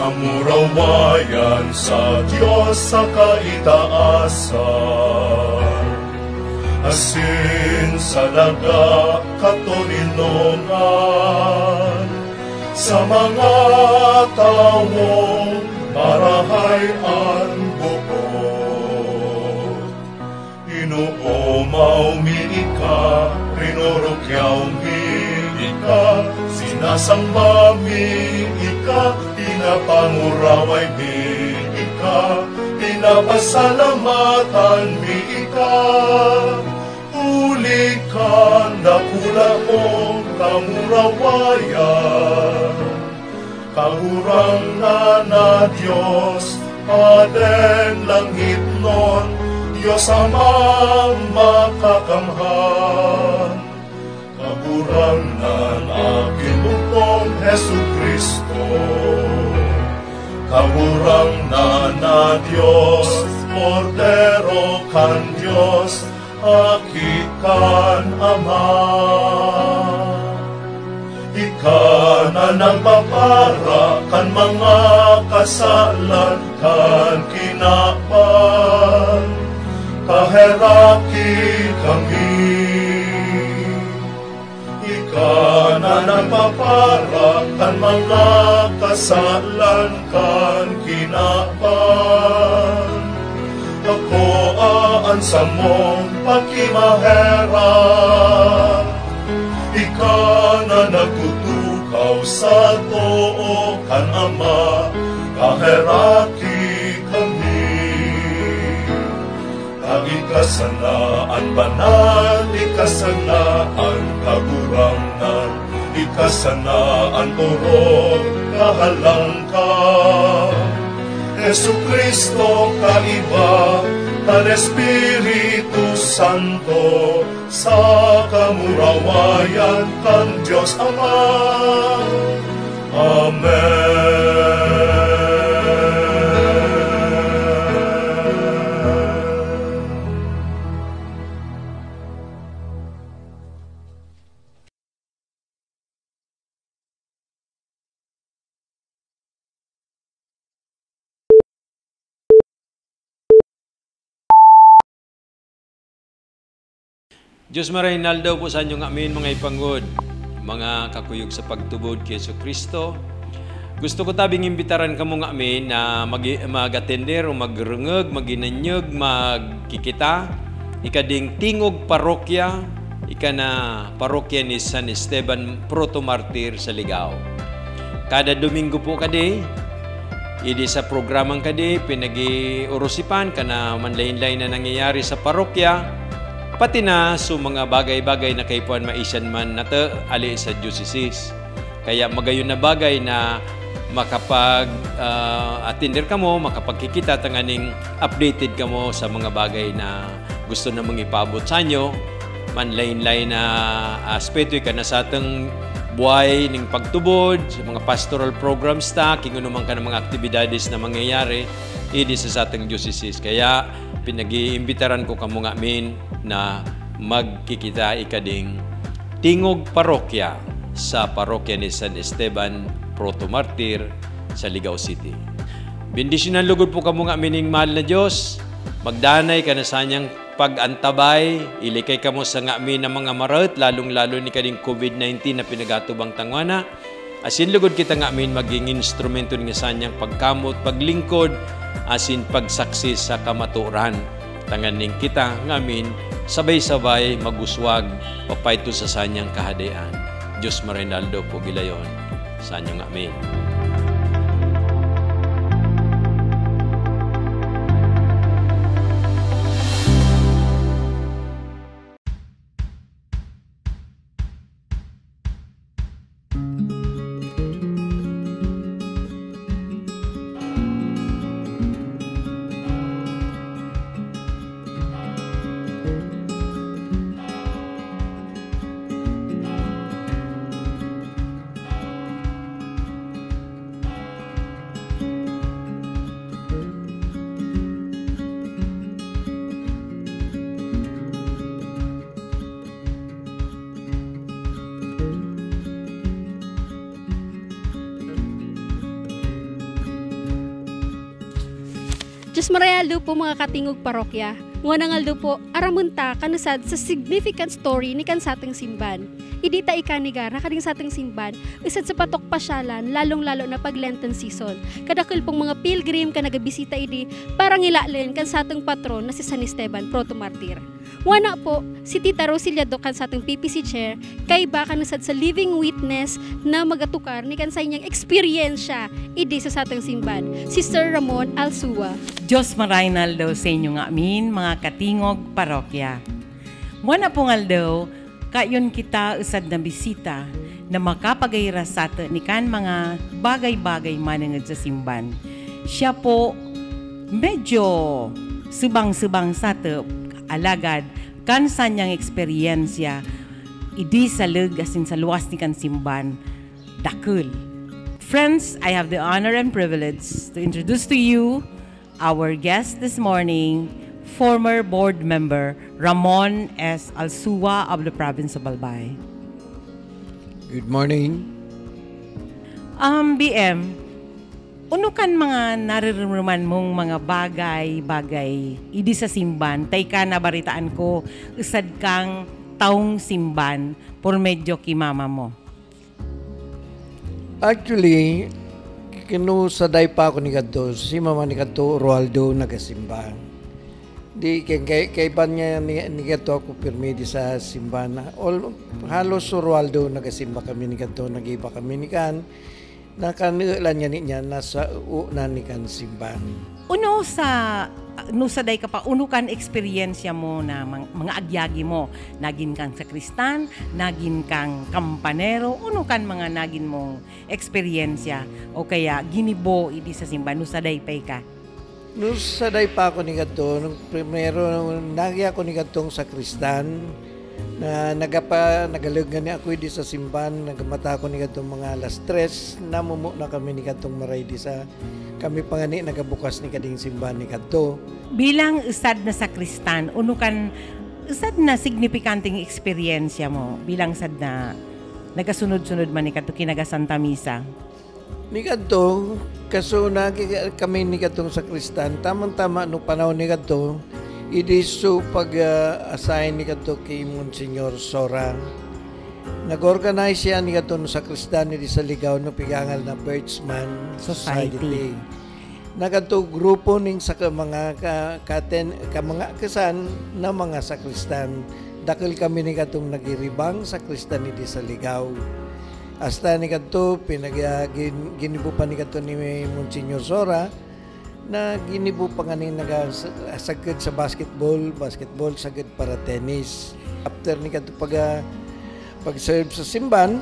Kamurawayan sa Diyos sa kaitaasan, asin sa daga katoninongan, sa mga tawong marahayan bukod. Inuumaw miika, rinurukyaw miika, sinasamba miika, pinapanguraway miika, pinapasalamatan miika. Huli ka, nakula mong kamurawayan, Kahurang na Diyos, Padeng langit nun, Diyos amang makakamhan. Kahurang nan aking bukong Hesu Kristo, kahurang na Diyos, Cordero kan Diyos, akikan Ama. Ika na nagpapara kan mga kasalan kan kinapan, kaheraki kami. Ika na nagpapara kan mga kasalan kan kinapan, ako aansa mong pakimahera. Ika na nagtutukaw sa too kan Ama, kaheraki kami. Ikasanaan banal, ikasanaan kagurangan, ikasanaan turong kahalangkan. Jesu Kristo kaiba, kan Espiritu Santo, sa kamurawayan kan Diyos Ama. Amen. Diyos Maraynaldo po sa inyo nga amin mga ipangod, mga kakuyog sa pagtubod kay Yesu Kristo. Gusto ko tabing imbitaran ka mo nga amin na mag-atender o magrungag, maginanyag, magkikita. Ikading tingog parokya, ika na parokya ni San Esteban Protomartir sa Ligao. Kada Domingo po kadi, idi sa programang kadi, pinag-iurusipan ka na manlain-lain na nangyayari sa parokya, pati na so mga bagay-bagay na kaypuan maisan man nata ali sa diocese. Kaya magayon na bagay na makapag-attender ka mo, makapagkikita, tanganing updated ka mo sa mga bagay na gusto na mong ipabot sa inyo. Manlain-lain na aspeto ka na sa atang buhay ng pagtubod, sa mga pastoral programs ta, kingunuman ka ng mga aktibidades na mangyayari, idi sa atang diocese. Kaya pinag-iimbitaran ko kamo nga amin na magkikita ikading tingog parokya sa parokya ni San Esteban Protomartir sa Ligao City. Bendisyonan lugod po kamo nga amining mahal na Diyos. Magdanay ka na sa niyang pag-antabay, ilikay ka mo sa nga amin ng mga marat, lalong-lalo ni kading COVID-19 na pinagatubang tangwana. Asin lugod kita nga amin maging instrumento nga sa niyang pagkamot, paglingkod, asin pagsaksis sa kamaturan. Tanganing kita ngamin sabay-sabay maguswag papayto sa sanyang kahadian. Diyos Maraynaldo po gilayon sa inyo ngamin. Diyos Maraynaldo po mga katingog parokya. Nga nangaldo po, aramunta kanasad sa significant story ni kan satang simban. Idita ikanigar na kading satang simban, isad sa patok pasyalan, lalong-lalo na pag Lenten season. Kadakil pong mga pilgrim ka nagabisita idi, parang ilalin kan satang patron na si San Esteban Protomartir. Wana po, si Tita Rosiliado kan sa ating PPC Chair, kay baka nasad sa living witness na magatukar ni kan sa inyang experiensya idi sa ating simban, si Sir Ramon Alsua. Diyos Maraynaldo sa inyo nga amin, mga katingog parokya. Wana po ngaldo, kayon kita usad na bisita na makapagayra sa ato ni kan mga bagay-bagay manangad sa simban. Siya po medyo subang-subang sa ato, alagad kan sanyang eksperyensya, idi sa leg asin sa luwas ni kan simban, dakul. Friends, I have the honor and privilege to introduce to you our guest this morning, former board member Ramon S. Alsua of the province of Albay. Good morning. BM, uno kan mga nararamdaman mong mga bagay-bagay idi sa simban, tay ka nabaritaan ko, usad kang taong simban por medyo kimama mo. Actually, kinusaday pa ako ni kadto. Si mama ni kadto, Roaldo, nagasimba. Di kay ban niya ni kadto ako pirmi di sa simbahan. Halos so Roaldo nagasimba kami ni kadto, nagiba kami ni kan. Nakanilan niya nasa una ni kan simbahan. Uno sa saday ka pa, uno kan eksperyensya mo na mga agyagi mo. Nagin kang sakristan, nagin kang kampanero, uno kan mga nagin mong eksperyensya o kaya ginibo idi sa simbahan, no saday pa ka. No saday pa ako ni kadto, nung primero nagi ako ni kadtong sakristan na nagalugan ni ako di sa simbahan, nagamata ako ni kadtong mga alas 3, namumu na kami ni kadtong maray di sa kami pangani nagabukas ni kading simbahan ni kadto. Bilang usad na sakristan, uno kan usad na signifikanteng eksperyensya mo bilang sad na nagasunod-sunod man ni kadto kinaga Santa Misa. Ni kadto kaso kami ni kadtong sakristan, tamang-tama no panahon ni kadto idi so pag-assign ni kadto kay Monsignor Sora. Nag-organize siya ni kadto sa sakristan di sa Ligaw no pigangal na Birchman Society. Nagkadto grupo ning sa mga mga kasan na mga sakristan. Dakil kami ni kadtong nagiribang sakristan di sa Ligaw. Hasta ni kadto ginibo pa ni kadto ni Monsignor Sora na ginibo pa nga nagasagad sa basketball sagad para tennis. After ni kadto pag-serve sa simban,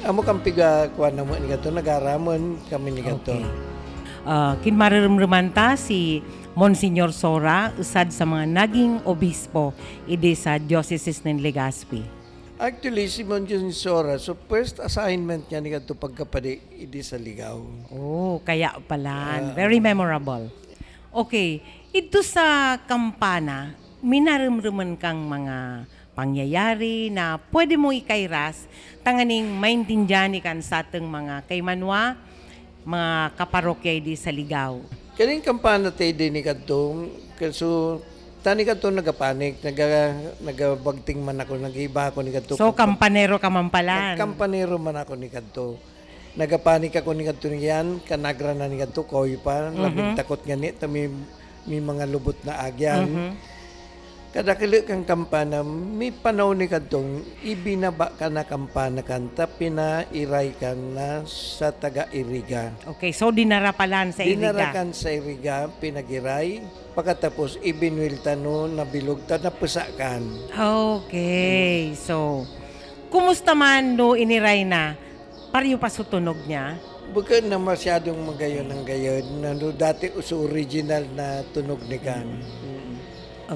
amo kang kuha na mo ni kadto, nagaramon kami ni kadto. Okay. Kinmararamdaman ta si Monsignor Sora, usad sa mga naging obispo idi sa Diocese ng Legazpi. Actually, si Monsignor Sora, so first assignment niya ni kadto pagkapadi idi sa Ligaw. Oh, kaya pala. Very memorable. Okay, ito sa kampana, minaramdaman kang mga pangyayari na pwede mo ikairas tanganing maintindihan kan sa atong mga kaymanwa, mga kaparokya di sa Ligaw. Kaning kampana tayo din ni kadto, kaso tani kadto nagapanik, nagabagting man ako, nagiba ako ni kadto. So kampanero ka man pala. Kampanero man ako ni kadto. Nagapanik ako ni kadto niyan, kanagra na ni kadto, koy pa, labing takot nga ni, may mga lubot na agyan. Kada kili kang kampana, may panahon ni kadtong ibinaba ka na kampana kanta, pinairay ka na sa taga-iriga. Okay, so dinarapalan sa iriga. Dinarakan sa iriga, pinagiray, pagkatapos ibinwilta no, nabilog ta, napusakan. Okay, so kumusta man no iniray na, pariyo pa sutunog niya? Bukod na masyadong magayon ng gayon, na no, dati uso original na tunog ni kan.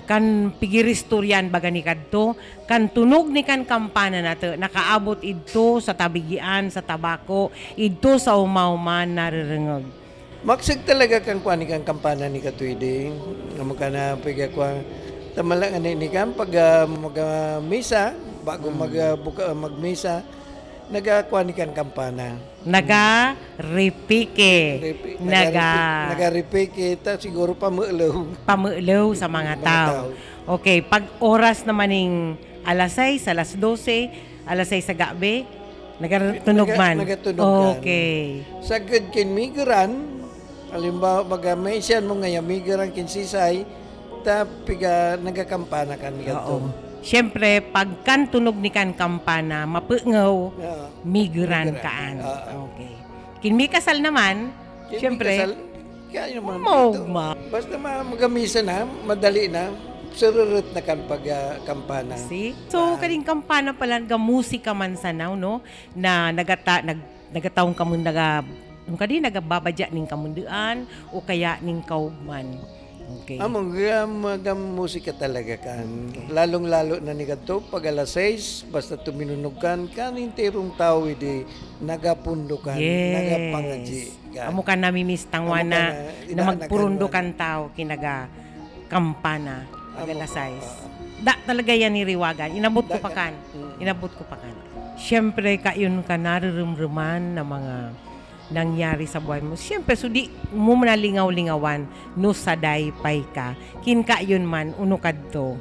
Kan pigiristoryan baga ni kadto, kan tunog ni kan kampana nato nakaabot idto sa tabigian sa tabako, idto sa umauman narirengog. Maksig talaga kang kuan kang kampana ni katuide, nga na piga kwa tamala nga ni kan pag mag-misa bago magmisa nagakuan ni kan kampana. Naga-repike. Naga-repike. Ta siguro pamuulaw sa mga tao. Okay, pag oras naman ng alas 6, alas 12, alas 6 sa gabi, nagatunog man. Nagatunog. Okay. Sagad kin migran, halimbawa may siyan mo ngayon, migran kin sisay, piga nagakampana kan gato. Siyempre, pag kan tunog ni kan kampana, mapungaw, migran kaan. Okay. Kinmi kasal naman, siyempre, kaya naman mogma. Basta magamisa na, madali na, sirurut na kan pagkampana. See? So, kading kampana pala, musika man sanaw, no? Na nagataong kamun nagababadya ning kamunduan o kaya ning kaugman. Okay. Among musika talaga kan. Lalong-lalo na ni kadto pag alas 6 basta tuminunog kan terong tao idi nagapundukan, nagapangaji. Amo ka namimiss tangwana na magpurundukan tao kinaga kampana pag alas 6. Talaga yan iriwagan. Inabot ko pa kan. Siyempre kayon ka narirumruman na mga nangyari sa buhay mo. Siyempre, so di mo nalingaw-lingawan no saday pay ka. Kinka yun man, unukad to.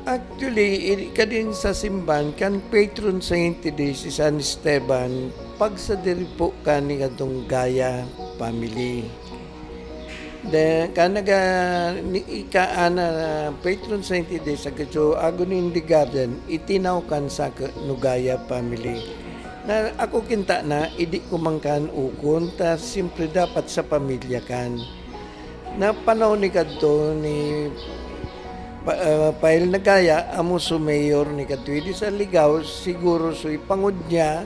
Actually, kadin sa simban, kan patron saint di si San Esteban, pag sa diripo ka ni katong Gaya family. De kanaga ni ikaana patron saint di sa kadyo agon in the garden, itinaw kan sa Nugaya family. Na ako kinta na idi ko mangkan ukon ta simpre dapat sa pamilya kan na panahon ni kadto ni Pail Nagaya amo su mayor ni kadto idi sa Ligaw siguro so ipangod niya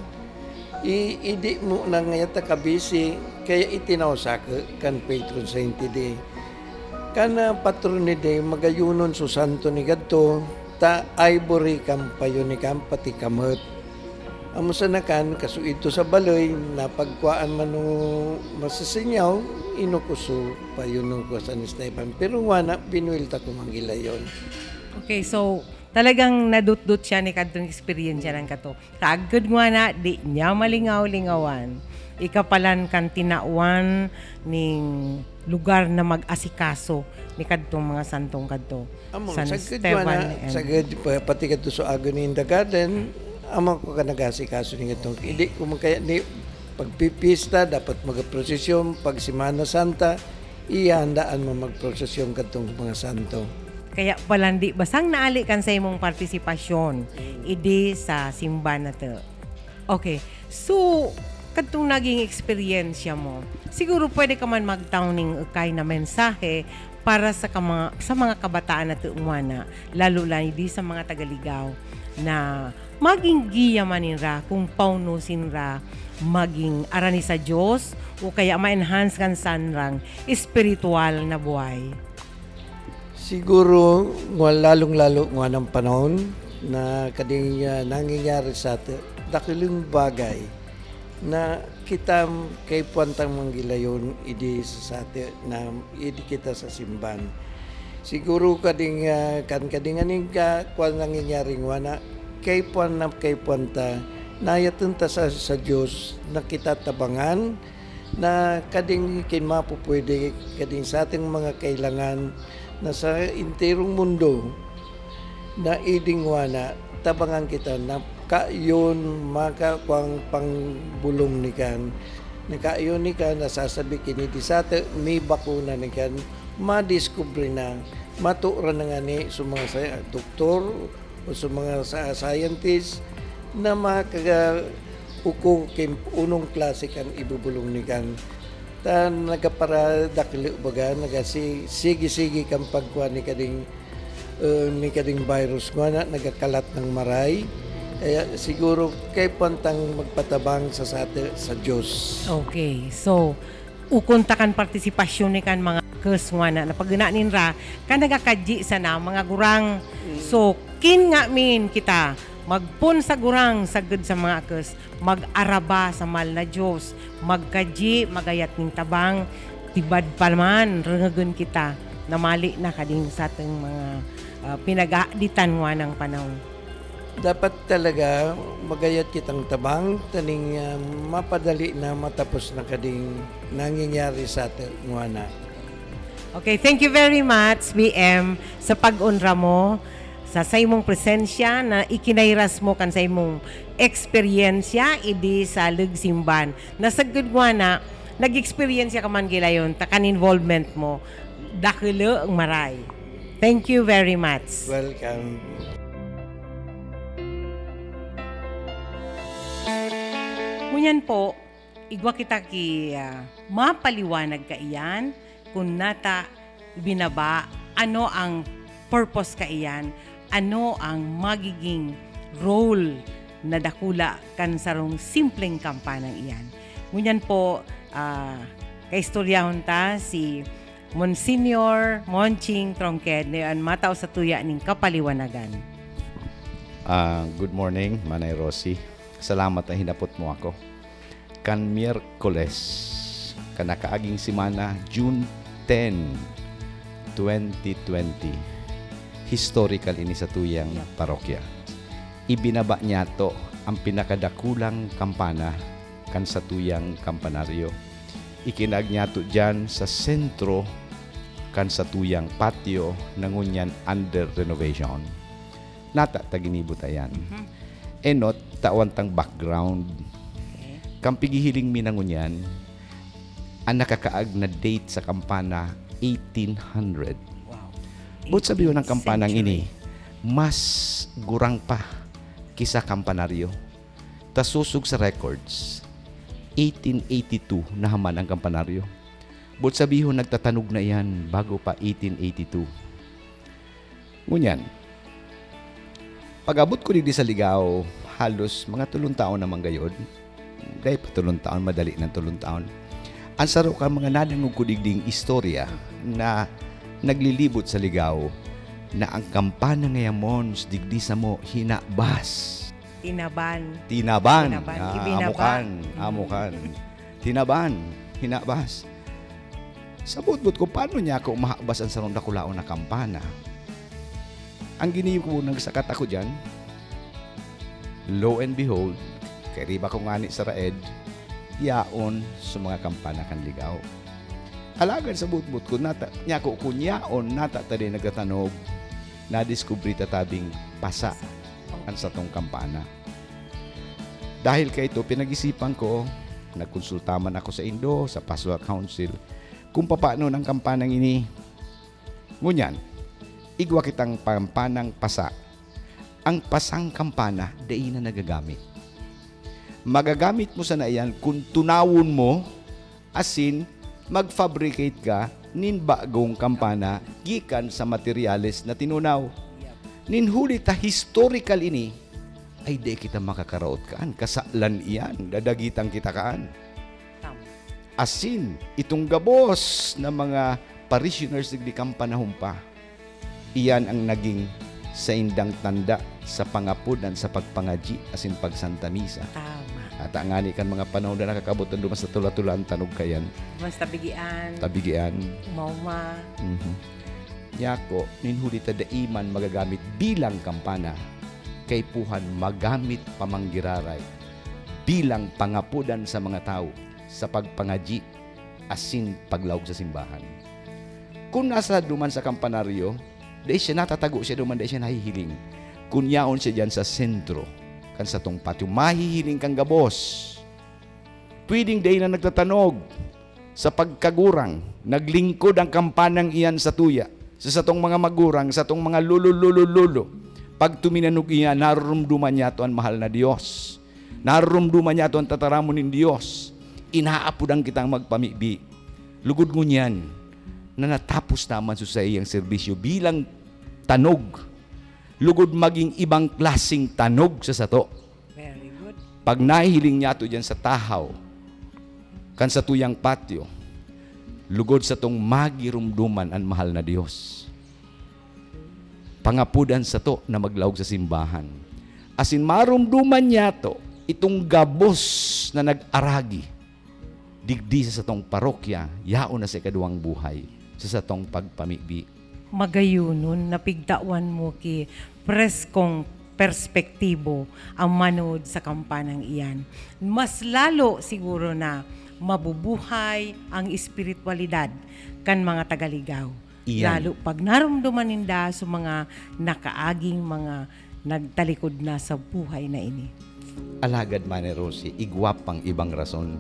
idi mo na ngayata kabisi kaya itinaw sa kan patron saint di kana patron ni de magayunon su santo ni kadto ta ivory kampayo ni pati kamot. Amo sa nakan, kaso ito sa baloy, napagkuaan man nung masasinyaw, inukuso pa yun nung San Esteban. Pero wana, pinuilta ko mangila yun. Okay, so talagang nadut-dut siya ni kadtong experience ng kato. Kaagad wana, di niya malingaw-lingawan. Ikapalan kan tinauan ning lugar na mag-asikaso ni kadtong mga santong kadto. San Esteban. Sagad, pati kadto sa agon in the garden, amo ko ka nag-asikaso ni itong hindi ko magkaya ni pagpipista dapat magprosesyon pag Semana Santa ihandaan mo magprosesyon katong mga santo. Kaya palandi basang naali kan sa imong partisipasyon idi sa simbahan na to. Okay. So kadtong naging experience mo, siguro pwede ka man magtaw ning ukay na mensahe para sa mga kabataan na tuungwana, lalo lang di sa mga tagaligaw na maging giya maninra kung paunusin ra maging arani sa Diyos o kaya ma-enhance kan sanrang espiritual na buhay. Siguro lalong-lalo ng panahon na kading nangyayari sa atin dakiling bagay na kita kay puwantang manggilayon idi sa atin na idi kita sa simban. Siguro kading kadinganing kung nangyayaring wana kay puwanta nayatunta sa Diyos na kita tabangan na kading kinmapupwede kading sa ating mga kailangan na sa interong mundo na iding wana tabangan kita na kayon makakwang pangbulong ni kan na kayon ni kan nasasabi kiniti sa atin may bakuna ni kan madiskubre na matura na nga ni sa mga doktor o sa mga scientist na makaukong unong klase kan ibubulong ni kan ta nagapara dakli baga nagasi-sige kan pagkuha ni kading virus nga nagakalat ng maray kaya siguro kay pantang magpatabang sa Diyos. Okay, so ukuntakan partisipasyon ni kan mga keswana na pagganaanin ra kan nagakadji sana mga gurang. So kin nga min kita magpun sa gurang saged sa mga kes mag-araba sa mahal na Dios magkadji magayat ning tabang tibad palman rengegon kita na mali na kading sa ating mga pinagaditan nga ng panahon. Dapat talaga magayat kitang tabang taning mapadali na matapos na kading nangyayari sa atin na. Okay, thank you very much BM sa pag-unra mo sa imong presensya na ikinairas mo kan sa imong eksperyensya idi sa Lugsimban. Nasagud mo na nag-eksperyensya ka man gilayon ta kan involvement mo dakilo ang maray. Thank you very much. Welcome. Ngunyan po, igwa kita ki mapaliwanag ka iyan kung nata binaba ano ang purpose ka iyan, ano ang magiging role na dakula kan sarong simpleng kampanang iyan. Ngunyan po, kaistoryahon ta si Monsignor Monching Tronqued na mataw sa tuya ning kapaliwanagan. Good morning, Manay Rosie. Salamat na hinapot mo ako. Kan Miyerkules, kanakaaging simana, June 10, 2020. Historical ini sa tuyang parokya. Ibinaba niya to ang pinakadakulang kampana kan sa tuyang kampanaryo. Ikinag niya to dyan sa sentro kan sa tuyang patio nangunyan under renovation. Nata taginibot ayan. Enot tawantang background. Kampigihiling minangunyan ang nakakaag na date sa kampana 1800. Wow. But sabihin ng kampanang ini, mas gurang pa kisa kampanaryo. Tasusog sa records, 1882 nahaman ang kampanaryo. But sabihin nagtatanog na yan bago pa 1882. Ngunyan, pag-abot ko di sa ligaw, halos mga 3 taon naman gayod. Dahil pa 3 taon, madali ng 3 taon. Ang saro ka mga nadangog ko digding istorya na naglilibot sa ligaw na ang kampana ngayamon digdi sa mo hinabas. Tinaban. Amukan. Tinaban. Hinabas. Sabot-bot ko, paano niya ako mahabas ang sarong dakulaon na kampana? Ang giniyo ko nagsakat ako dyan, lo and behold, kay riba ko ngani sa raed, yaon sa mga kampana kan ligaw. Alagad sa butbut ko, niya ko kunyaon, nata tadi nagtatanog, na-discovery tatabing pasa ang sa tong kampana. Dahil kay ito, pinag-isipan ko, nagkonsultaman ako sa Indo, sa Pastoral Council, kung paano ng kampanang ini. Ngunyan, igwa kitang pampanang pasa. Ang pasang kampana, dai na nagagamit. Magagamit mo sa naiyan kung tunawon mo, asin, mag-fabricate ka nin bagong kampana gikan sa materyales na tinunaw. Nin huli ta historical ini, ay di kita makakaraot kaan. Kasalan iyan, dadagitang kita kaan. Asin, itong gabos na mga parishioners di kampanahon pa, iyan ang naging sa indang tanda sa pangapudan sa pagpangaji asin pagsanta misa. Tama. At ang ngani kan mga panahon na nakakabutan dumas sa tula-tulaan tanog kayan. Mas tabigian. Tabigian. Mauma. Yako, ninhuli ta daiman magagamit bilang kampana, kay puhan magamit pamanggiraray bilang pangapudan sa mga tao sa pagpangaji asin paglawag sa simbahan. Kung nasa duman sa kampanaryo, dahil siya natatago siya duman, dahil siya nahihiling. Kung yaon siya dyan sa sentro, kan sa tong patio, mahihiling kang gabos. Pwedeng dahil na nagtatanog sa pagkagurang, naglingkod ang kampanang iyan sa tuya, sa tong mga magurang, sa tong mga lulo. Pag tuminanog iyan, narumduman niya ito ang mahal na Diyos. Narumduman niya ito ang tataramon ng Diyos. Inaapudang kitang magpamibi. Lugod mo niyan na natapos naman sa iyang serbisyo bilang tanog. Lugod maging ibang klasing tanog sa sato. Very good. Pag nahihiling niya ito dyan sa tahaw, kan sa tuyang patio, lugod sa tong magirumduman ang mahal na Diyos. Pangapudan sa to na maglawag sa simbahan. Asin marumduman niya to, itong gabos na nag-aragi, digdi sa satong parokya, yaon na sa ikaduwang buhay, sa satong pagpamibi. Magayunon, napigtawan mo ki preskong perspektibo ang manood sa kampanang iyan. Mas lalo siguro na mabubuhay ang espiritualidad kan mga tagaligaw. Iyan. Lalo pag narumduman ninda sa mga nakaaging mga nagtalikod na sa buhay na ini. Alagad Manay Rosie, igwapang ibang rason.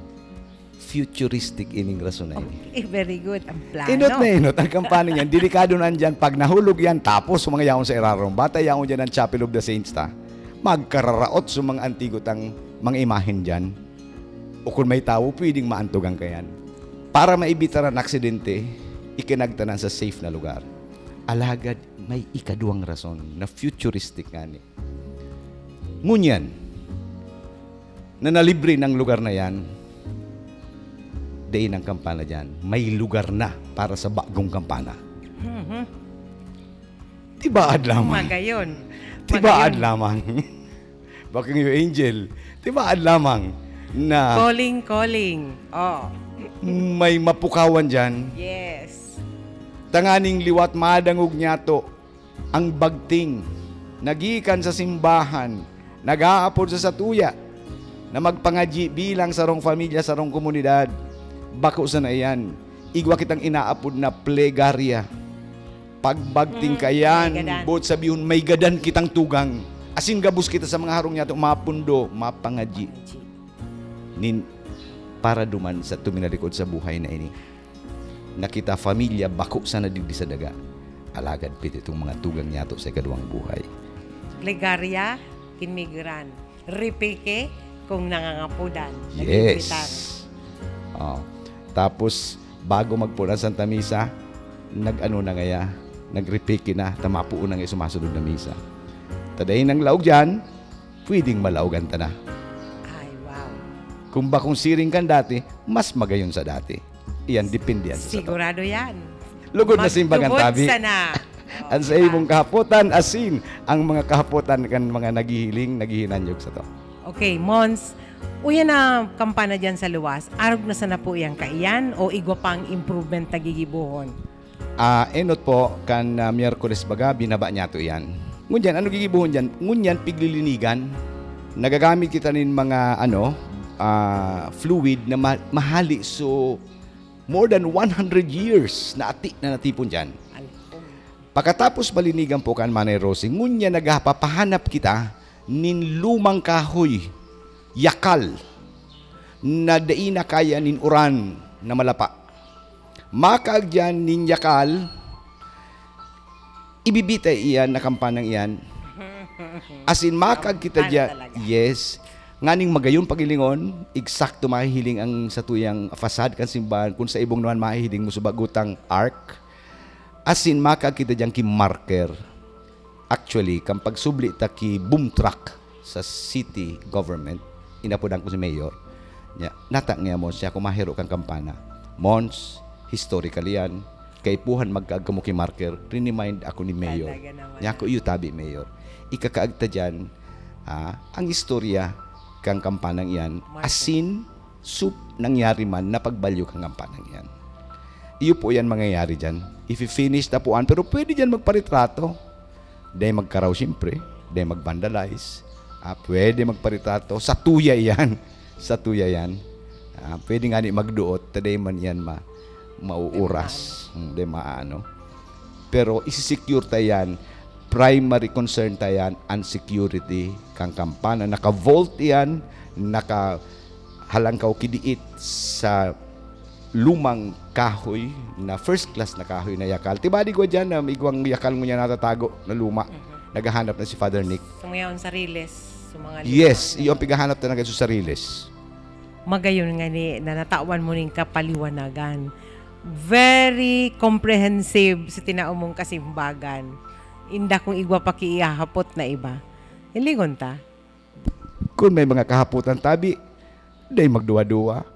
Futuristic ining rason na ini. Okay, very good. Ang plano. Inot na inot ang kampanya niyan. Delikado na dyan. Pag nahulog yan, tapos sa mga yaon sa irarong, bata yaon dyan ang Chapel of the Saints ta, magkararaot sa mga antigotang mga imahen dyan. O kung may tao, pwedeng maantugang kayan. Para maibitaran ang aksidente, ikinagtanan sa safe na lugar. Alagad may ikaduang rason na futuristic nga ni. Ngunyan, na nalibre ng lugar na yan, dain ang kampana dyan, may lugar na para sa bagong kampana. Tibaad lamang. Magayon. Tibaad lamang. Bakit yung angel? Tibaad lamang na Calling. Oh. may mapukawan dyan. Yes. Tanganing liwat madangog niyato ang bagting nagikan sa simbahan, nag-aapod sa satuya na magpangaji bilang sarong pamilya, sarong komunidad. Bako sa na iyan. Igwa kitang inaapod na plegarya. Pagbagting kayan, may gadan. bot sabihon may gadan kitang tugang. Asin gabus kita sa mga harong niyato, mapundo, mapangaji. Nin, para duman sa tuminalikod sa buhay na ini. Nakita familia, bako sana digdi sa daga. Alagad pit itong mga tugang niyato sa ikaduang buhay. Plegaria, kinmigran. Ripike, kung nangangapudan. Yes. Nagbibitar. Oh. Tapos, bago magpuna Santa Misa, nagripiki na, tamapuon na nga sumasunod na misa. Tadayin ng laog dyan, pwedeng malaugan ta na. Ay, wow. Kung bakong siring kan dati, mas magayon sa dati. Iyan, depende yan sa sato. Sigurado yan. Lugod na simbagan tabi. Magtubod sana. Ang sa imong kahapotan, asin ang mga kahapotan kan mga naghihiling, naghihinanyog sa to. Okay, Mons, uyan na kampana dyan sa luwas. Arog na sana po iyang kaiyan o igwa pang improvement na gigibuhon? Enot po, kan Miyerkules baga, binaba niya to yan. Ngunyan, ano gigibuhon dyan? Ngunyan, piglilinigan. Nagagamit kita nin mga fluid na mahali. So, more than 100 years na ati na natipon dyan. Pagkatapos balinigan po kan Manay Rosing, ngunyan nagpapahanap kita nin lumang kahoy, yakal, na daina kaya nin uran na malapa. Makag dyan nin yakal, ibibitay iyan na kampanang iyan. As in, makag kita dyan. Yes. Nganing magayon pagilingon, eksakto mahihiling ang satuyang fasad kan simbahan kung sa ibong naman mahihiling mo subagutang ark. As in, makag kita dyan ki marker. Actually, kang pagsubli ta ki boom truck sa city government, inapudan ko si mayor, natak niya mo siya kung mahiro kang kampana. Mons, historical yan, kaipuhan magkagamo ki marker, remind ako ni mayor. Niya ako tabi mayor. Ikakaagta dyan, ang istorya kang kampanang yan, asin, sup, nangyari man na pagbalyo kang kampanang yan. Iyo po yan mangyayari dyan. If you finish na puan, pero pwede dyan magparitrato. Dahil magkaraw siyempre, dahil mag-vandalize, pwede magparitrato. Sa tuya yan. Sa tuya yan. Pwede nga ni magduot, taday man yan mauuras. Dahil maano. Pero isi-secure tayan, primary concern tayan, ang security kang kampana. Naka-vault yan, naka-halangkaw kidiit sa lumang kahoy na first class na kahoy na yakal. Tibadi ko dyan na igwang yakal mo niya natatago na luma. Naghahanap na si Father Nick. So ngayon sa Riles, sa mga luma. Yes, yung pigahanap na ng sa Riles. Magayon nga ni, na natawan mo ning kapaliwanagan. Very comprehensive sa tinaong mong kasimbagan. Inda kung igwa pa kiihahapot na iba. Ilingon ta? Kung may mga kahaputan tabi, day magduwa-duwa.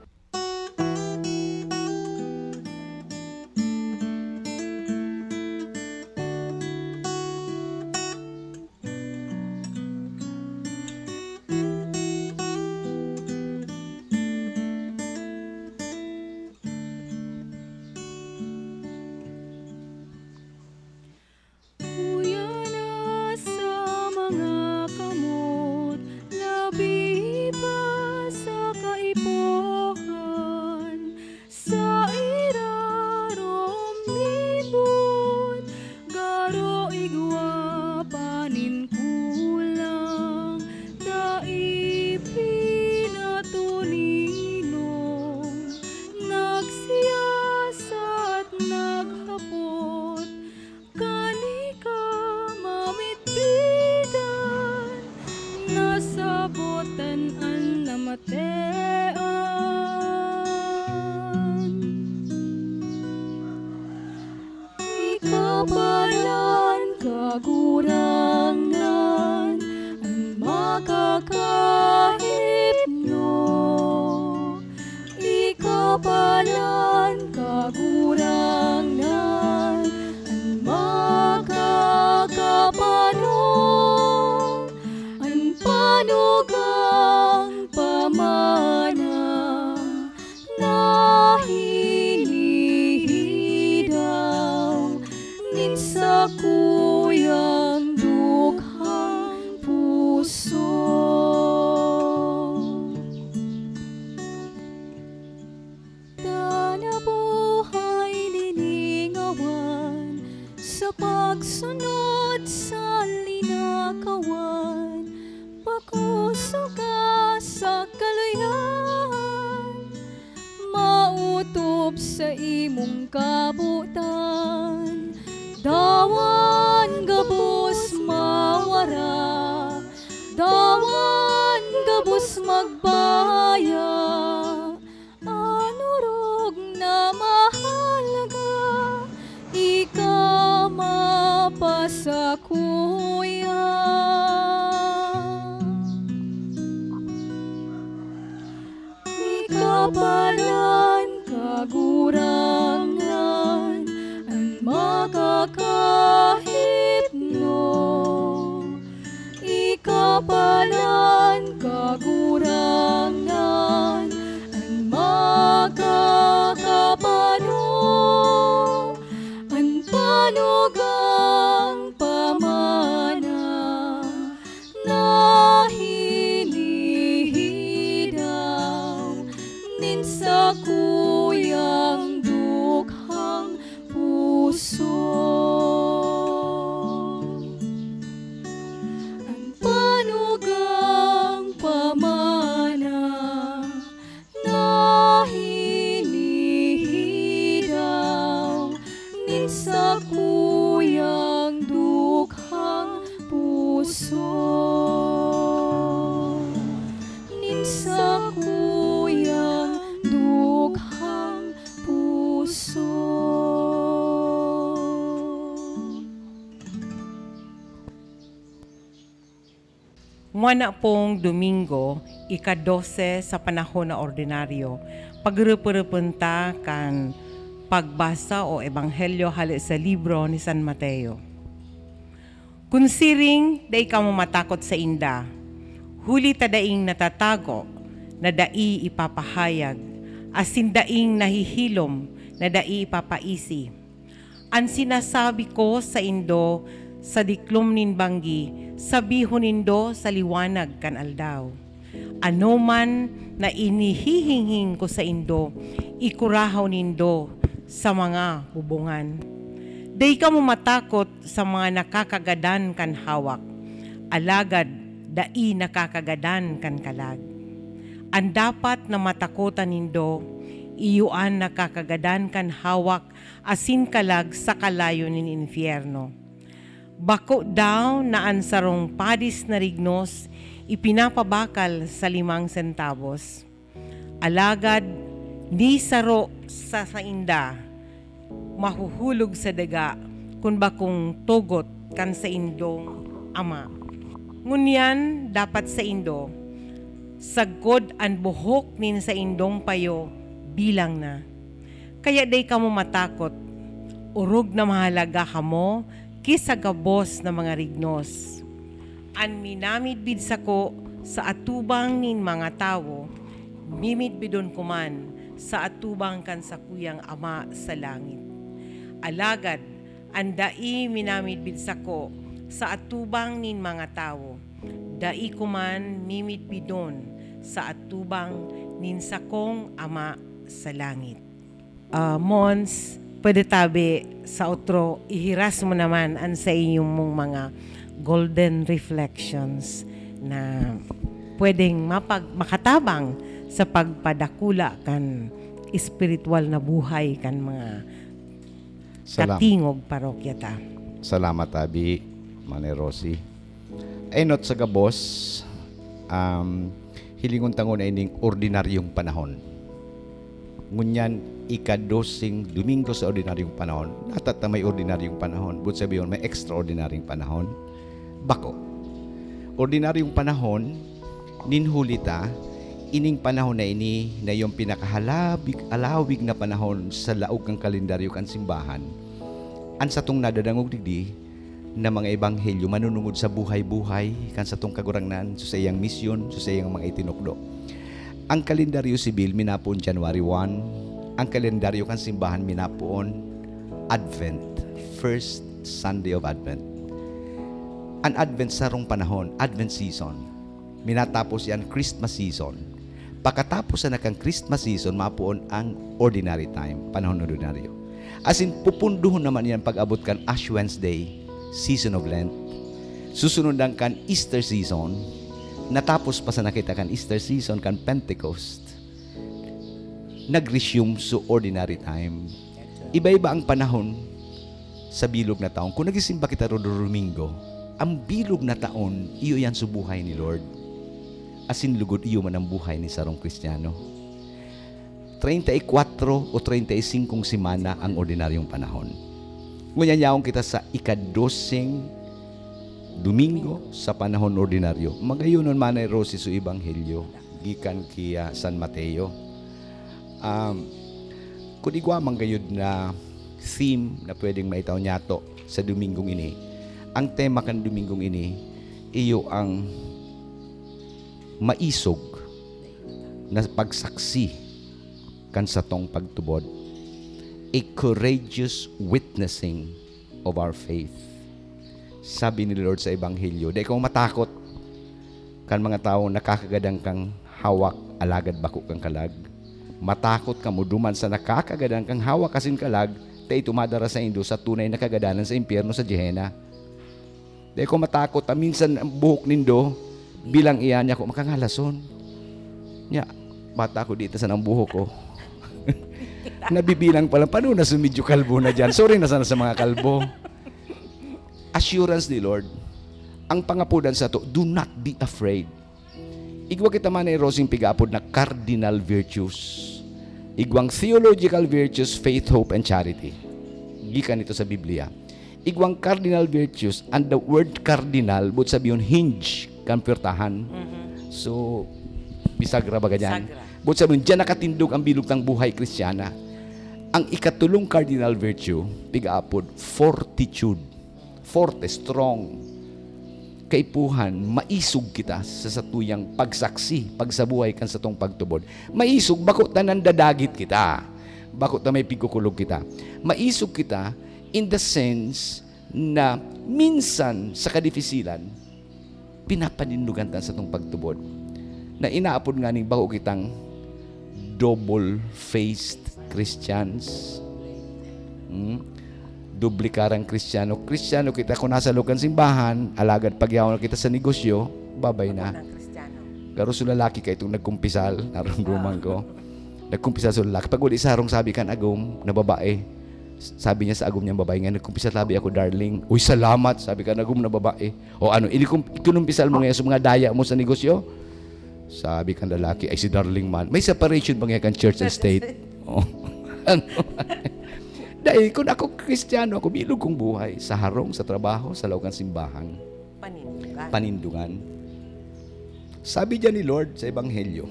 Ikaw ba kagurangan ang makakahit no. Ikapalan kagurangan ang makakapanon ang panugang pamana na hinihidaw nin sa kuyang dukhang puso. Tanabuhay lilingawan sa pagsunod sa linakawan, pakusuga sa kaluyan, mautob sa imong kabutan, dawan gabos mawara, dawan gabos magbaya, anurog na mahalaga, ika mapasakuya. Ikapalan kagurangan ang makakahit no. Ikapalan kagurangan ang makakapanon ang panugang pamana na hinihidaw nin sa kuyang dukhang puso. Ang panugang pamana na hinihidaw nin sa kuyang dukhang puso. Nin sa kuyang dukhang puso. Muna pong Domingo, ika-12 sa panahon na ordinaryo, pagrupunta kan pagbasa o ebanghelyo hali sa libro ni San Mateo. Kunsiring, day ka mo matakot sa inda, huli tadaing natatago, na dai ipapahayag, asin daing nahihilom, na dai ipapaisi. Ang sinasabi ko sa indo, sa diklom nin banggi, sabihon nindo sa liwanag kan aldaw. Ano man na inihihinging ko sa indo, ikurahaw nindo sa mga hubungan. Day ka mo matakot sa mga nakakagadan kan hawak, alagad dai nakakagadan kan kalag. Ang dapat na matakotan nindo, iyuan nakakagadan kan hawak, asin kalag sa kalayo nin infyerno. Bako daw na ansarong padis na rignos, ipinapabakal sa 5 centavos. Alagad, di saro sa sainda, mahuhulog sa daga, kung bakong tugot kan sa indong ama. Ngunyan dapat sa indo, sagkod ang buhok nin sa indong payo, bilang na. Kaya day ka mo matakot, urog na mahalaga ka mo, kisa gabos na mga rignos. An minamidbid sako sa atubang nin mga tao, mimidbidon kuman sa atubang kan sa kuyang ama sa langit. Alagad, an dai minamidbid sako sa atubang nin mga tao, dai kuman mimidbidon sa atubang nin sakong ama sa langit. Mons, pwede tabi sa outro, ihiras mo naman ang sa inyong mong mga golden reflections na pwedeng makatabang sa pagpadakula kan espiritual na buhay kan mga katingog parokya ta. Salamat Abi, Mane Rosie. Ay not sa gabos, hilingon tangon ay ning ordinaryong panahon. Ngunyan, ikadosing Domingo sa ordinaryong panahon. Natat na may ordinaryong panahon. But sabihin, may extraordinaryong panahon. Bako. Ordinaryong panahon, ninhulita, ining panahon na ini na yung pinakahalawig na panahon sa laog ng kalendaryo kan simbahan. An sa tong nadadangog digdi na mga ebanghelyo manunungod sa buhay-buhay kan sa tong kagurangnan, sa iyang misyon, sa iyang mga itinukdo. Ang kalendaryo sibil minapoon January 1, ang kalendaryo kan simbahan minapoon Advent, first Sunday of Advent. Ang Advent sa rong panahon, Advent season. Minatapos yan Christmas season. Pagkatapos na kang Christmas season, mapoon ang ordinary time, panahon ordinaryo. As in, pupunduhon naman yan pag-abot kan Ash Wednesday, season of Lent. Susunod ang kan Easter season. Natapos pa sa nakita kan Easter season, kan Pentecost. Nag-resume so ordinary time. Iba-iba ang panahon sa bilog na taon. Kung nagisimba kita ro Domingo, ang bilog na taon, iyo yan sa buhay ni Lord. Asin lugod iyo man ang buhay ni sarong Kristiyano. 34 o 35 semana ang ordinaryong panahon. Ngunyan yaong kita sa ikadosing Domingo sa panahon ordinaryo. Magayunon manay Rosi sa Ebanghelyo, gikan kiya San Mateo. Kung igwa manggayod na theme na pwedeng maitaw nyato sa Domingong ini, ang tema kan Domingong ini, iyo ang maisog na pagsaksi kan sa tong pagtubod. A courageous witnessing of our faith. Sabi ni Lord sa Ebanghelyo, di kang matakot kan mga tao nakakagadang kang hawak, alagad bako kang kalag. Matakot ka mo duman sa nakakagadang kang hawak kasin kalag, tayo tumadara sa indo sa tunay na kagadanan sa impyerno sa Gehenna. Di kang matakot, minsan ang buhok nindo, bilang iyan niya ko makangalason. Nya, bata ko dito sa nang buhok ko. Nabibilang pala, paano na sumidyo kalbo na dyan? Sorry na sana sa mga kalbo. Assurance ni Lord. Ang pangapudan sa to, do not be afraid. Igwa kita man ay Rosing pigapod na cardinal virtues. Igwang theological virtues, faith, hope, and charity. Gikan ito sa Biblia. Igwang cardinal virtues, and the word cardinal, but sabiyon hinge, kampirtahan. So, bisagra baga dyan. But sabihin, dyan nakatindog ang bilog ng buhay Kristiyana. Ang ikatulong cardinal virtue, pigaapod, fortitude. Forte, strong. Kaipuhan, maisog kita sa satuyang pagsaksi, pagsabuhay kan sa tong pagtubod. Maisog, bakot na nandadagit kita. Bakot na may pigukulog kita. Maisog kita in the sense na minsan sa kadifisilan, pinapanindugan ta sa tong pagtubod. Na inaapod nga ning bako kitang double-faced Christians. Dublikarang Kristiyano. Kristiyano kita kung nasa lugan simbahan, alagad pagyawan kita sa negosyo, babay na. Garo sa lalaki ka itong nagkumpisal, naramdaman ko. Nagkumpisal sa lalaki. Pag uli sa harong sabi kan agom na babae, sabi niya sa agom niyang babae nga, nagkumpisal sabi ako, darling. Uy, salamat, sabi ka agom na babae. O ano, ikunumpisal mo ngayon sa mga daya mo sa negosyo? Sabi kan lalaki, ay si darling man. May separation ba ngayon kan church and state? Oh. Ano? Dahil kung ako Kristiyano, ako bilog kong buhay sa harong, sa trabaho, sa laukan simbahan. Panindungan. Sabi dyan ni Lord sa Ebanghelyo,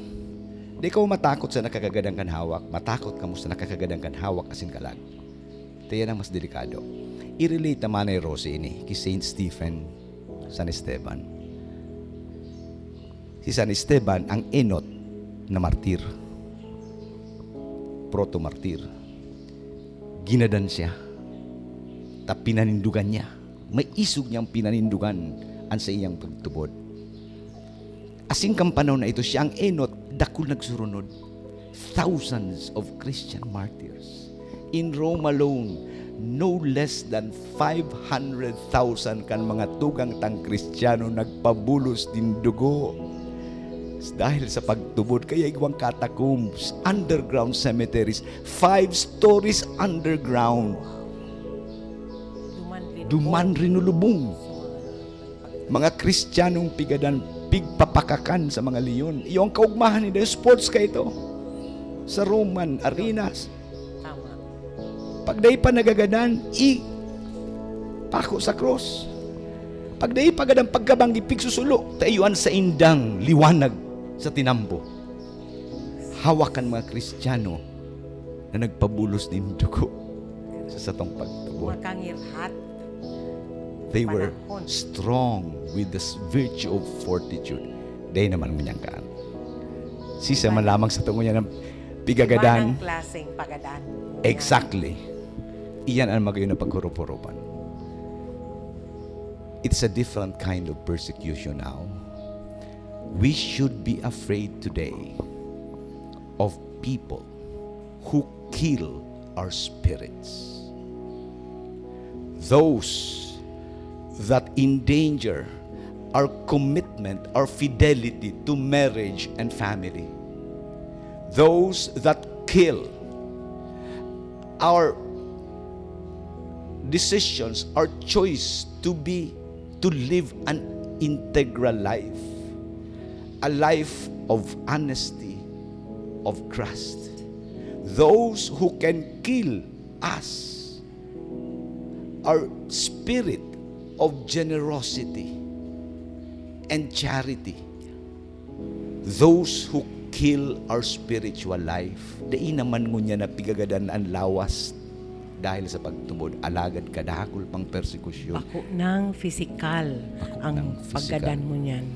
di ka matakot sa nakakagadang kan hawak, matakot ka mo sa nakakagadang kan hawak asin kalag. Ito yan ang mas delikado. I-relate naman ay Rosie ini, kay Saint Stephen, San Esteban. Si San Esteban, ang enot na martir. Proto-martir. Ginadan siya. Pinanindugan niya. May isog niyang pinanindugan ang sa iyang pagtubod. Asing kang panahon na ito, siya ang enot, dakul nagsurunod. Thousands of Christian martyrs. In Rome alone, no less than 500,000 kan mga tugang tang Kristiyano nagpabulos din dugo. Dahil sa pagtubod, kaya igwang catacombs, underground cemeteries, 5 stories underground. Duman rinulubong. Mga Kristiyanong pigadan, pigpapakakan sa mga leon. Iyong kaugmahan nila, sports ka ito. sa Roman arenas. Tama. Pagday pa nagagadan, pako sa cross. Pagday pagadang pagkabang ipigsusulo, tayuan sa indang liwanag sa tinambo. Hawakan mga Kristiyano na nagpabulos ng dugo sa satong pagtubod. Makangirhat. They were Panahon. strong with this virtue of fortitude. Day naman ngunyang kaan. Sisa man lamang sa tungo niya ng pigagadan. Ibang klaseng pagadan. Exactly. Iyan ang magayon na paghurup-hurupan. It's a different kind of persecution now. We should be afraid today of people who kill our spirits. Those that endanger our commitment, our fidelity to marriage and family. Those that kill our decisions, our choice to live an integral life, a life of honesty, of trust. Those who can kill us, our spirit of generosity and charity. Those who kill our spiritual life, dai naman ngunya na pigagadan ang lawas dahil sa pagtubod, alagad kadakol pang persekusyon. Bako ng physical ang ng physical. paggadan mo niyan.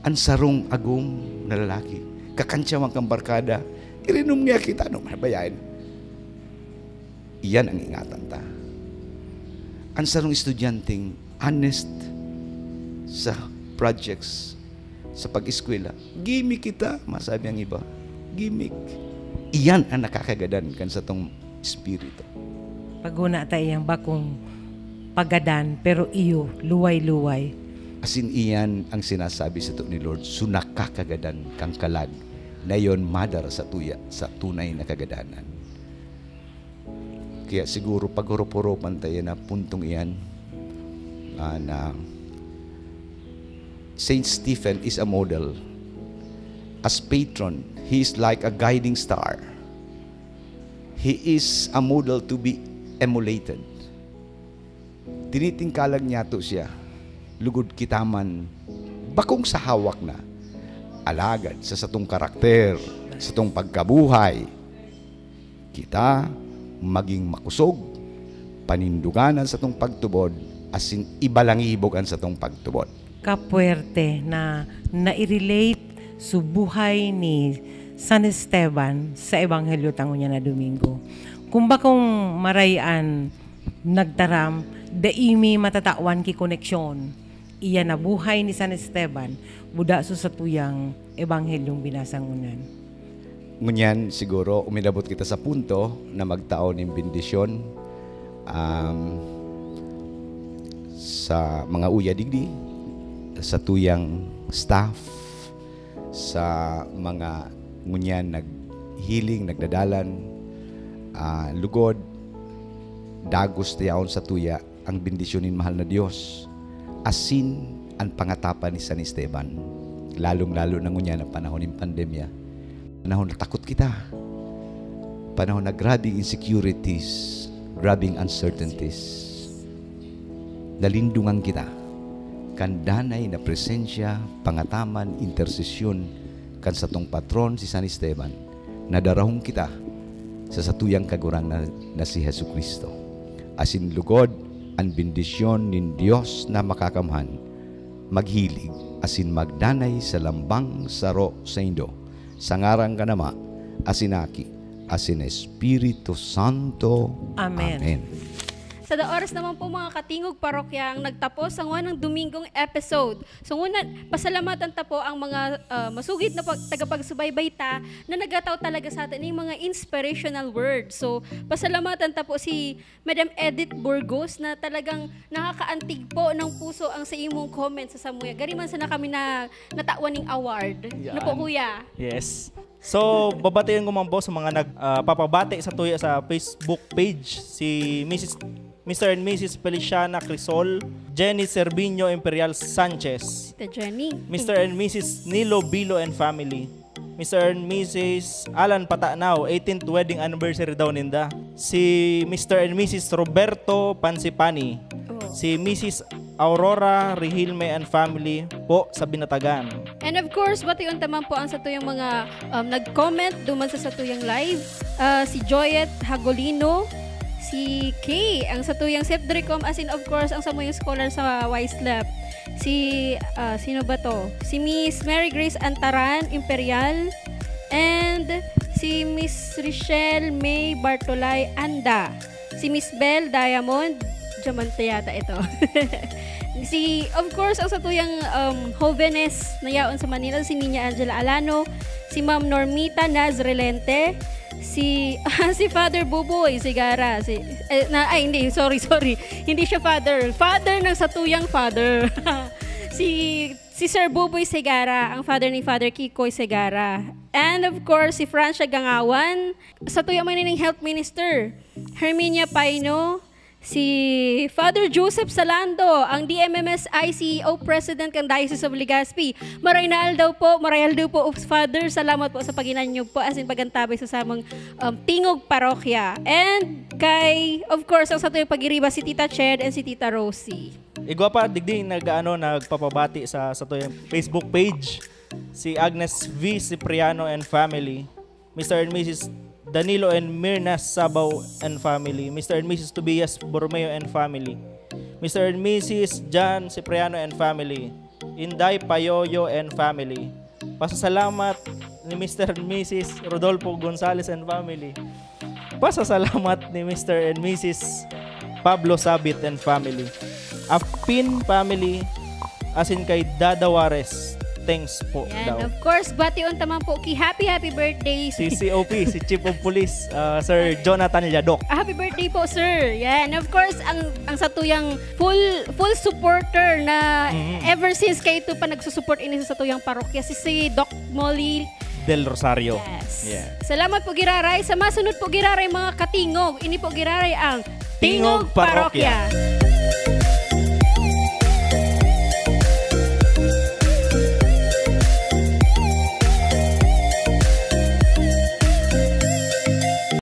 Ang sarong agong na lalaki, kakantsa man kang barkada, irinom niya kita, no, mabayain. Iyan ang ingatan ta. Ang sarong estudyanteng honest sa projects, sa pag-eskwela, gimmick kita, masabi ang iba, gimmick. Iyan ang nakakagadan kan sa tong espiritu. Paguna tayo yung bakong pagadan, pero iyo, luway-luway. Asin iyan ang sinasabi sa to ni Lord, sunakakagadan kang kalag, na yon madar sa tuya, sa tunay na kagadanan. Kaya siguro pag-hurup-hurupan tayo na puntong iyan, na Saint Stephen is a model. As patron, he is like a guiding star. He is a model to be emulated. Tinitingkalag niya to siya. Lugod kitaman, bakong sa hawak na, alagad sa satong karakter, sa satong pagkabuhay, kita maging makusog, paninduganan sa atong pagtubod, asin ibalangibogan sa atong pagtubod. Kapuerte na nairelate sa buhay ni San Esteban sa Ebanghelyo tango niya na Domingo. Kung bakong marayan nagtaram, daimi matatawan ki koneksyon. Iya na buhay ni San Esteban, buda sa tuyang Ebanghelyong binasangunan. Ngunyan, siguro, umilabot kita sa punto na magtaon ng bendisyon sa mga uya digdi, sa tuyang staff, sa mga ngunyan naghiling, nagdadalan, lugod, dagos tayaon sa tuya, ang bendisyonin mahal na Diyos, asin ang pangatapan ni San Esteban, lalong-lalo na ngunyan ang panahon ng pandemya. Panahon na takot kita. Panahon na grabing insecurities, grabing uncertainties. Nalindungan kita. Kandanay na presensya, pangataman, intersesyon, kan sa tong patron si San Esteban, nadarahong kita sa satuyang kagurang na si Jesucristo. Asin lugod, ang bendisyon nin Diyos na makakamhan, maghilig, asin magdanay sa lambang saro sa Indo, sangarang kanama, asinaki, asin Espiritu Santo. Amen. Amen. Sa oras naman po mga katingog parokya ang nagtapos ang wanang Domingong episode. So una, pasalamatan ta po ang mga masugid na tagapagsubaybay ta na nagataw talaga sa atin yung mga inspirational words. So pasalamatan ta po si Madam Edith Burgos na talagang nakakaantig po ng puso ang sa imong comment sa Samuya. Gariman sana kami na natawan ng award. Yan. Ano po kuya? Yes. So, babatayan ko man po sa mga nagpapabati sa tuya sa Facebook page, si Mr. and Mrs. Feliciana Crisol, Jenny Cerviño Imperial Sanchez, Tita Jenny. Mr. and Mrs. Nilo Bilo and family, Mr. and Mrs. Alan Patanaw, 18th wedding anniversary daw ninda. Si Mr. and Mrs. Roberto Pansipani. Si Mrs. Aurora Rihilme and family po sa Binatagan. And of course, batiun taman po ang satuyang mga nag-comment duman sa satuyang live. Si Joyet Hagolino, si Kay, ang satuyang Sepdricom, as in of course, ang samuyang scholar sa Waislap. Si, sino ba to? Si Miss Mary Grace Antaran, Imperial. And si Miss Richelle May Bartolay Anda. Si Miss Belle Diamond, Diamante yata ito. Si, of course, ang satuyang Jovenes na yaon sa Manila, si Niña Angela Alano, si Ma'am Normita Nazrelente, si Father Buboy Sigara, sorry, hindi siya father ng satuyang father. si Sir Buboy Sigara, ang father ni Father Kikoy Sigara. And of course, si Francia Gangawan, satuyang manining health minister, Herminia Paino, si Father Joseph Salando, ang DMMS ICEO President ng Diocese of Legazpi. Marayal daw po, Father, salamat po sa paginanyog po as in pagantabay sa samang tingog parokya. And kay, of course, ang satuyang pagiriba si Tita Ched and si Tita Rosie. Igwa pa digding nagpapabati sa satuyang Facebook page. Si Agnes V. Cipriano and family. Mr. and Mrs. Danilo and Mirna Sabaw and family. Mr. and Mrs. Tobias Borromeo and family. Mr. and Mrs. John Cipriano and family. Inday Payoyo and family. Pasasalamat ni Mr. and Mrs. Rodolfo Gonzales and family. Pasasalamat ni Mr. and Mrs. Pablo Sabit and family. Apin family, as in kay Dada Juarez. Thanks po daw. And of course, batiun taman po ki happy birthday. Si COP, si Chief of Police, Sir Jonathan Yadok. Happy birthday po, sir. Yeah, and of course, ang satuyang full supporter na ever since kayo ito pa nagsusupport ini sa satuyang parokya, si Doc Molly Del Rosario. Yes. Yeah. Salamat po giraray. Sa masunod po giraray mga katingog. Ini po giraray ang Tingog Parokya.